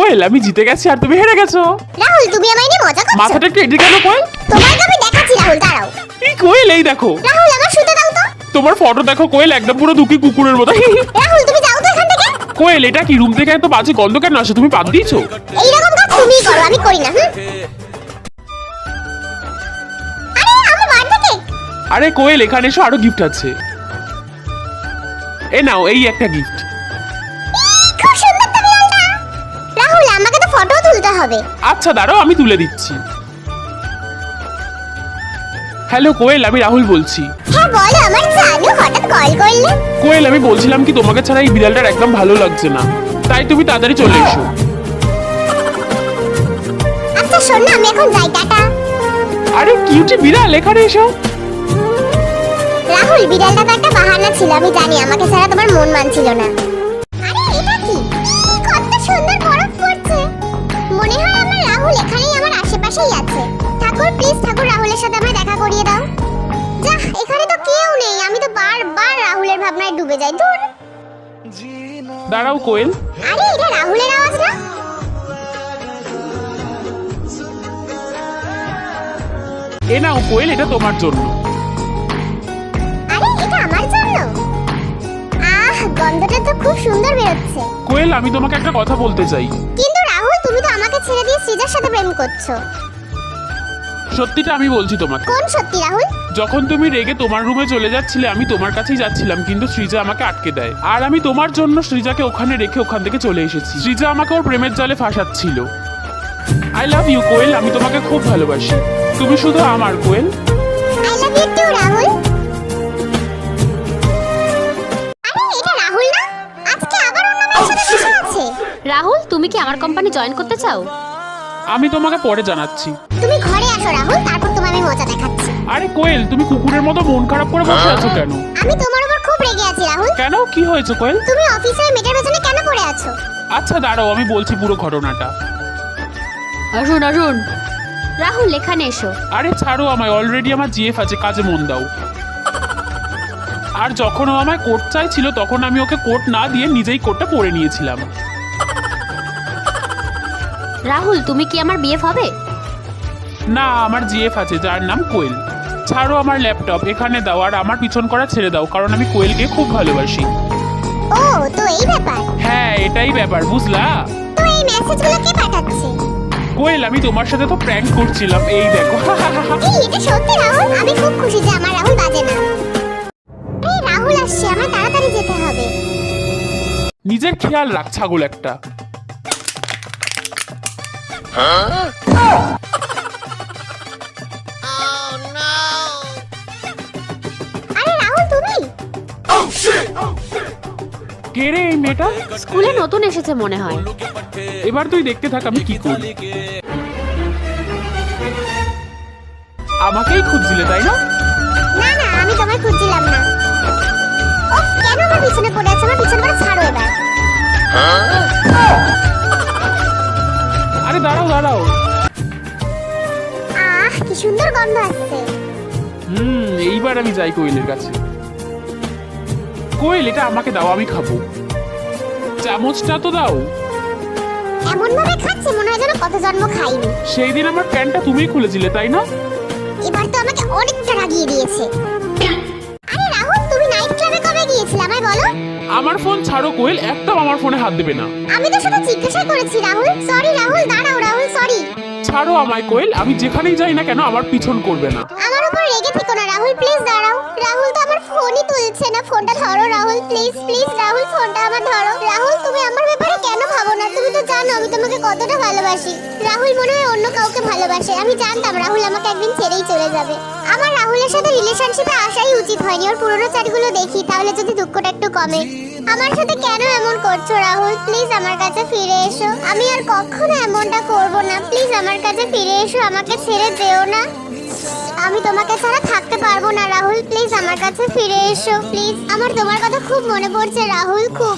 কোয়েল আমি জিতে গেছি আর তুমি হেরে গেছো। রাহুল তুমি আমায় নিয়ে মজা করছো? মাথাটা একটু এদিকে কেন কোয়েল? তোমাকে আমি দেখাচ্ছি রাহুল, দাঁড়াও। এই কোয়েল এই দেখো। রাহুল আমার শুতে দাও তো। তোমার ফটো দেখো কোয়েল, একদম পুরো দুঃখী কুকুরের মতো। রাহুল তুমি যাও তো এখান থেকে। কোয়েল এটা কি রুম থেকে এত বাজে গন্ধ কেন আসে? তুমি বাদ দিয়েছো? এইরকম কাজ তুমিই করো, আমি করি না। আরে আমার বার্থডে কেক। আরে কোয়েল এখানে এসো, আরো গিফট আছে। এ নাও এই একটা গিফট। খুব সুন্দর তো বিড়ালটা। রাহুল আমাকে তো ফটো তুলতে হবে। আচ্ছা দাঁড়াও আমি তুলে দিচ্ছি। হ্যালো কোয়েল আমি রাহুল বলছি। হ্যাঁ বলো আমার জানু, হঠাৎ কল করলে? কোয়েল আমি বলছিলাম কি তোমাকে ছাড়া এই বিড়ালটার একদম ভালো লাগছে না, তাই তুমি তাড়াতাড়ি চলে এসো। আচ্ছা শোন না, আমি এখন যাই, টাটা। আরে কিউটি বিড়াল এখানে এসো। রাহুল বিড়ালটা তো একটা বাহানা ছিল, আমি জানি আমাকে ছাড়া তোমার মন মানছিল না। আরে এটা কি? কত সুন্দর বরফ পড়ছে। মনে হয় আমার রাহুল এখানেই আমার আশেপাশেই আছে। ঠাকুর প্লিজ, ঠাকুর রাহুলের সাথে আমায় দেখা করিয়ে দাও। যা, এখানে তো কেউ নেই, আমি তো বারবার রাহুলের ভাবনায় ডুবে যাই। দূর। দাঁড়াও কোয়েল। আরে এটা রাহুলের আওয়াজ না? এ নাও কোয়েল এটা তোমার জন্য। আরে এটা আমার জন্য? গন্ধটা তো খুব সুন্দর বেরোচ্ছে। কোয়েল আমি তোমাকে একটা কথা বলতে চাই। কিন্তু রাহুল তুমি তো আমাকে ছেড়ে দিয়ে সৃজার সাথে প্রেম করছো। সত্যিটা আমি বলছি তোমাকে। কোন সত্যি রাহুল? যখন তুমি রেগে তোমার রুমে চলে যাচ্ছিলে আমি তোমার কাছেই যাচ্ছিলাম, কিন্তু সৃজা আমাকে আটকে দেয়। আর আমি তোমার জন্য সৃজাকে ওখানে রেখে ওখান থেকে চলে এসেছি। সৃজা আমাকে ওর প্রেমের জালে ফাঁসাচ্ছিল। আই লাভ ইউ কোয়েল, আমি তোমাকে খুব ভালোবাসি। তুমি শুধু আমার Koel. I love you too Rahul. আরে এটা রাহুল না? আজকে আবার অন্য মেয়ের সাথে মিশে আছে। রাহুল তুমি কি আমার কোম্পানি জয়েন করতে চাও? আমি তোমাকে পরে জানাচ্ছি। তুমি ঘরে আসো রাহুল, তারপর তোমায় আমি মজা দেখাচ্ছি। আরে কোয়েল তুমি কুকুরের মতো মন খারাপ করে বসে আছো কেন? আমি তোমার উপর খুব রেগে আছি রাহুল। কেন কি হয়েছে কোয়েল? তুমি অফিসের মেয়েটার পেছনে কেন পড়ে আছো? আচ্ছা দাঁড়াও আমি বলছি পুরো ঘটনাটা। আসুন আসুন। রাহুল এখানে এসো। আরে ছাড়ো আমায়, অলরেডি আমার জিএফ আছে, কাজে মন দাও। আর যখন ও আমায় কোট চাইছিল তখন আমি ওকে কোট না দিয়ে নিজেই কোটটা পরে নিয়েছিলাম। রাহুল তুমি কি আমার বিয়ে হবে? না আমার জিএফ আছে যার নাম কোয়েল। ছাড়ো আমার ল্যাপটপ, এখানে দাও আর আমার পিছন করা ছেড়ে দাও, কারণ আমি কোয়েলকে খুব ভালোবাসি। ও তো এই ব্যাপার। হ্যাঁ এটাই ব্যাপার, বুঝলা? তো এই মেসেজগুলো কে পাঠাচ্ছে? কোয়েল আমি তোমার সাথে তো প্র্যাঙ্ক করছিলাম, এই দেখো। এই এটা সত্যি রাহুল? আমি খুব খুশি যে আমার রাহুল বাজে না। এই রাহুল আসছে, আমার তাড়াতাড়ি যেতে হবে। নিজের খেয়াল রাখ ছাগল একটা। আরে রাহুল তুমি? কে রে এই মেয়েটা? স্কুলে নতুন এসেছে মনে হয়। এবার তুই দেখতে থাক আমি কি করি। আমাকেই খুঁজছিলে তাই না? না না আমি তোমায় খুঁজছিলাম না। ওফ কেন আমার পিছনে পড়ে আছো? আমার পিছনে পড়ে ছাড়ো এবার। আরে দাঁড়াও দাঁড়াও। কি সুন্দর গন্ধ আসছে। এইবার আমি যাই কোয়েলের কাছে। কোয়েল এটা আমাকে দাও, আমি খাবো। চামচটা তো দাও। এমন ভাবে খাচ্ছে মনে হয় যেন কত জন্ম খাইনি। সেই দিন আমার প্যান্টটা তুমিই খুলেছিলে তাই না? এবার তো আমাকে অনেকটা রাগিয়ে দিয়েছে। আরে রাহুল তুমি নাইট ক্লাবে কবে গিয়েছিলে আমায় বলো? আমার ফোন ছাড়ো কোয়েল, একদম আমার ফোনে হাত দেবে না। আমি তো শুধু জিজ্ঞাসা করেছি রাহুল। সরি রাহুল, দাঁড়াও রাহুল, সরি। ছাড়ো আমায় কোয়েল, আমি যেখানেই যাই না কেন আমার পিছন করবে না। আমার উপর রেগে থেকো না রাহুল, প্লিজ দাঁড়াও। রাহুল তো আমার ফোনই তুলছে না, ফোনটা ধরো রাহুল, প্লিজ প্লিজ রাহুল, ফোনটা আমার ধরো। রাহুল তুমি আমার ব্যাপারে কেন ভাবো না? তুমি তো জানো আমি তোমাকে কতটা ভালোবাসি। রাহুল মনে হয় অন্য কাউকে ভালোবাসে। আমি জানতাম রাহুল আমাকে একদিন ছেড়েই চলে যাবে। আমার রাহুলের সাথে রিলেশনশিপে আসাই উচিত হয়নি। ওর পুরনো চ্যাটগুলো দেখি, তাহলে যদি দুঃখটা একটু কমে। আমার সাথে কেন এমন করছো রাহুল? প্লিজ আমার কাছে ফিরে এসো। আমি আর কখনো এমনটা করব না। প্লিজ আমার কাছে ফিরে এসো, আমাকে ছেড়ে যেও না। আমি তোমাকে ছাড়া থাকতে পারবো না রাহুল, প্লিজ আমার কাছে ফিরে এসো প্লিজ। আমার তোমার কথা খুব মনে পড়ছে রাহুল, খুব।